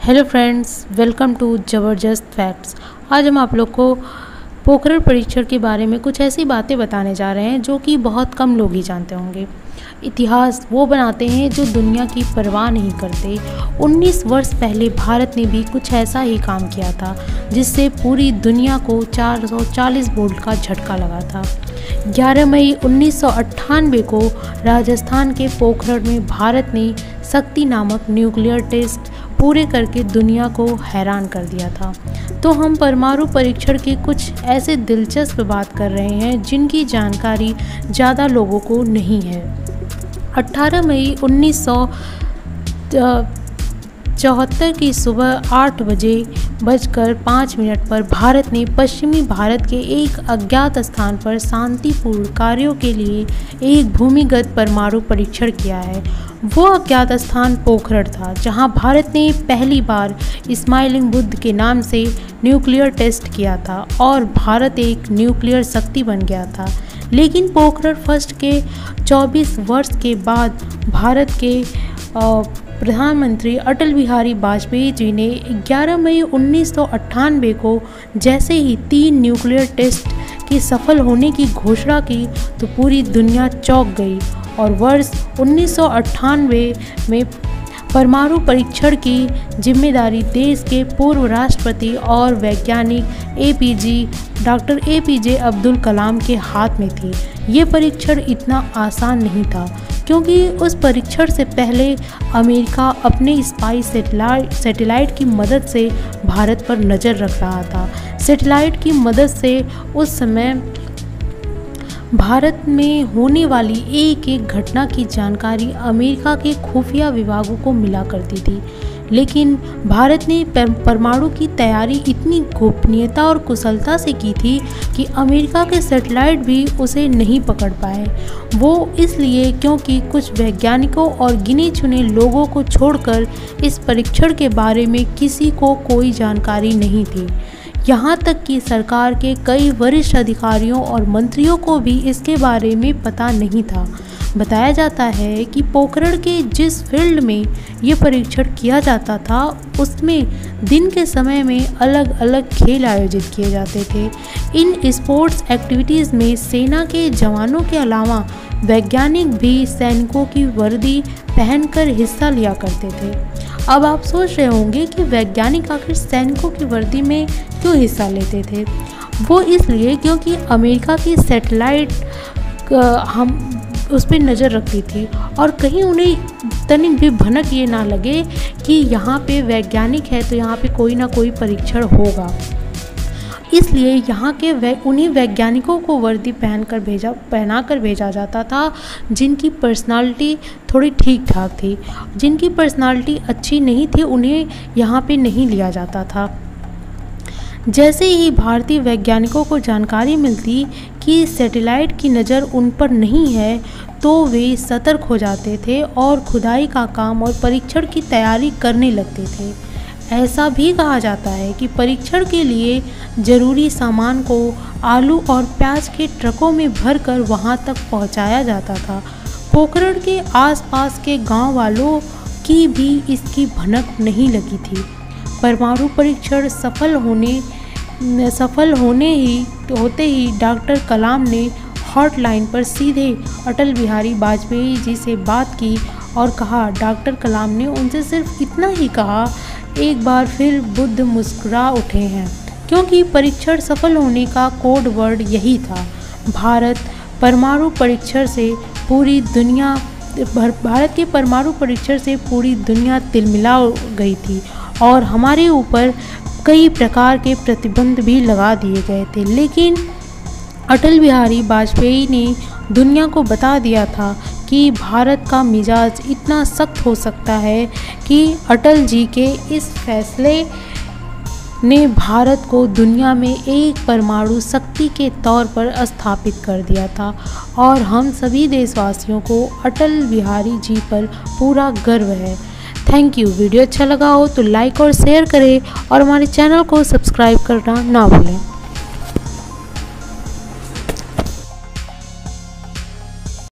Hello friends, welcome to ज़बरदस्त facts. आज हम आप लोग को पोखरण परीक्षण के बारे में कुछ ऐसी बातें बताने जा रहे हैं जो कि बहुत कम लोग ही जानते होंगे। इतिहास वो बनाते हैं जो दुनिया की परवाह नहीं करते। 19 वर्ष पहले भारत ने भी कुछ ऐसा ही काम किया था जिससे पूरी दुनिया को 440 वोल्ट का झटका लगा था। 11 मई 1998 को राजस्थान के पोखरण में भारत ने शक्ति नामक न्यूक्लियर टेस्ट पूरे करके दुनिया को हैरान कर दिया था। तो हम परमाणु परीक्षण की कुछ ऐसे दिलचस्प बात कर रहे हैं जिनकी जानकारी ज़्यादा लोगों को नहीं है। 18 मई 1974 की सुबह 8:05 पर भारत ने पश्चिमी भारत के एक अज्ञात स्थान पर शांतिपूर्ण कार्यों के लिए एक भूमिगत परमाणु परीक्षण किया है। वो अज्ञात स्थान पोखरण था, जहां भारत ने पहली बार स्माइलिंग बुद्ध के नाम से न्यूक्लियर टेस्ट किया था और भारत एक न्यूक्लियर शक्ति बन गया था। लेकिन पोखरण फर्स्ट के 24 वर्ष के बाद भारत के प्रधानमंत्री अटल बिहारी वाजपेयी जी ने 11 मई 1998 को जैसे ही 3 न्यूक्लियर टेस्ट के सफल होने की घोषणा की तो पूरी दुनिया चौंक गई और वर्ष 1998 में परमाणु परीक्षण की जिम्मेदारी देश के पूर्व राष्ट्रपति और वैज्ञानिक डॉक्टर एपीजे अब्दुल कलाम के हाथ में थी। ये परीक्षण इतना आसान नहीं था क्योंकि उस परीक्षण से पहले अमेरिका अपने स्पाई सैटेलाइट की मदद से भारत पर नज़र रख रहा था। सैटेलाइट की मदद से उस समय भारत में होने वाली एक एक घटना की जानकारी अमेरिका के खुफिया विभागों को मिला करती थी। लेकिन भारत ने परमाणु की तैयारी इतनी गोपनीयता और कुशलता से की थी कि अमेरिका के सैटेलाइट भी उसे नहीं पकड़ पाए। वो इसलिए क्योंकि कुछ वैज्ञानिकों और गिने चुने लोगों को छोड़कर इस परीक्षण के बारे में किसी को कोई जानकारी नहीं थी। यहाँ तक कि सरकार के कई वरिष्ठ अधिकारियों और मंत्रियों को भी इसके बारे में पता नहीं था। बताया जाता है कि पोखरण के जिस फील्ड में ये परीक्षण किया जाता था उसमें दिन के समय में अलग अलग खेल आयोजित किए जाते थे। इन स्पोर्ट्स एक्टिविटीज़ में सेना के जवानों के अलावा वैज्ञानिक भी सैनिकों की वर्दी पहनकर हिस्सा लिया करते थे। अब आप सोच रहे होंगे कि वैज्ञानिक आखिर सैनिकों की वर्दी में क्यों हिस्सा लेते थे। वो इसलिए क्योंकि अमेरिका की सैटेलाइट हम उस पर नज़र रखती थी और कहीं उन्हें तनिक भी भनक ये ना लगे कि यहाँ पे वैज्ञानिक है तो यहाँ पे कोई ना कोई परीक्षण होगा। इसलिए यहाँ के उन्हीं वैज्ञानिकों को वर्दी पहनाकर भेजा जाता था जिनकी पर्सनालिटी थोड़ी ठीक ठाक थी। जिनकी पर्सनालिटी अच्छी नहीं थी उन्हें यहाँ पे नहीं लिया जाता था। जैसे ही भारतीय वैज्ञानिकों को जानकारी मिलती कि सैटेलाइट की नज़र उन पर नहीं है तो वे सतर्क हो जाते थे और खुदाई का काम और परीक्षण की तैयारी करने लगते थे। ऐसा भी कहा जाता है कि परीक्षण के लिए ज़रूरी सामान को आलू और प्याज के ट्रकों में भरकर वहां तक पहुंचाया जाता था। पोखरण के आसपास के गांव वालों की भी इसकी भनक नहीं लगी थी। परमाणु परीक्षण सफल होते ही डॉक्टर कलाम ने हॉटलाइन पर सीधे अटल बिहारी वाजपेयी जी से बात की और कहा। डॉक्टर कलाम ने उनसे सिर्फ इतना ही कहा, एक बार फिर बुद्ध मुस्कुरा उठे हैं, क्योंकि परीक्षण सफल होने का कोड वर्ड यही था। भारत के परमाणु परीक्षण से पूरी दुनिया तिलमिला गई थी और हमारे ऊपर कई प्रकार के प्रतिबंध भी लगा दिए गए थे। लेकिन अटल बिहारी वाजपेयी ने दुनिया को बता दिया था कि भारत का मिजाज इतना सख्त हो सकता है कि अटल जी के इस फैसले ने भारत को दुनिया में एक परमाणु शक्ति के तौर पर स्थापित कर दिया था। और हम सभी देशवासियों को अटल बिहारी जी पर पूरा गर्व है। Thank you. वीडियो अच्छा लगा हो तो लाइक और शेयर करें और हमारे चैनल को सब्सक्राइब करना ना भूलें।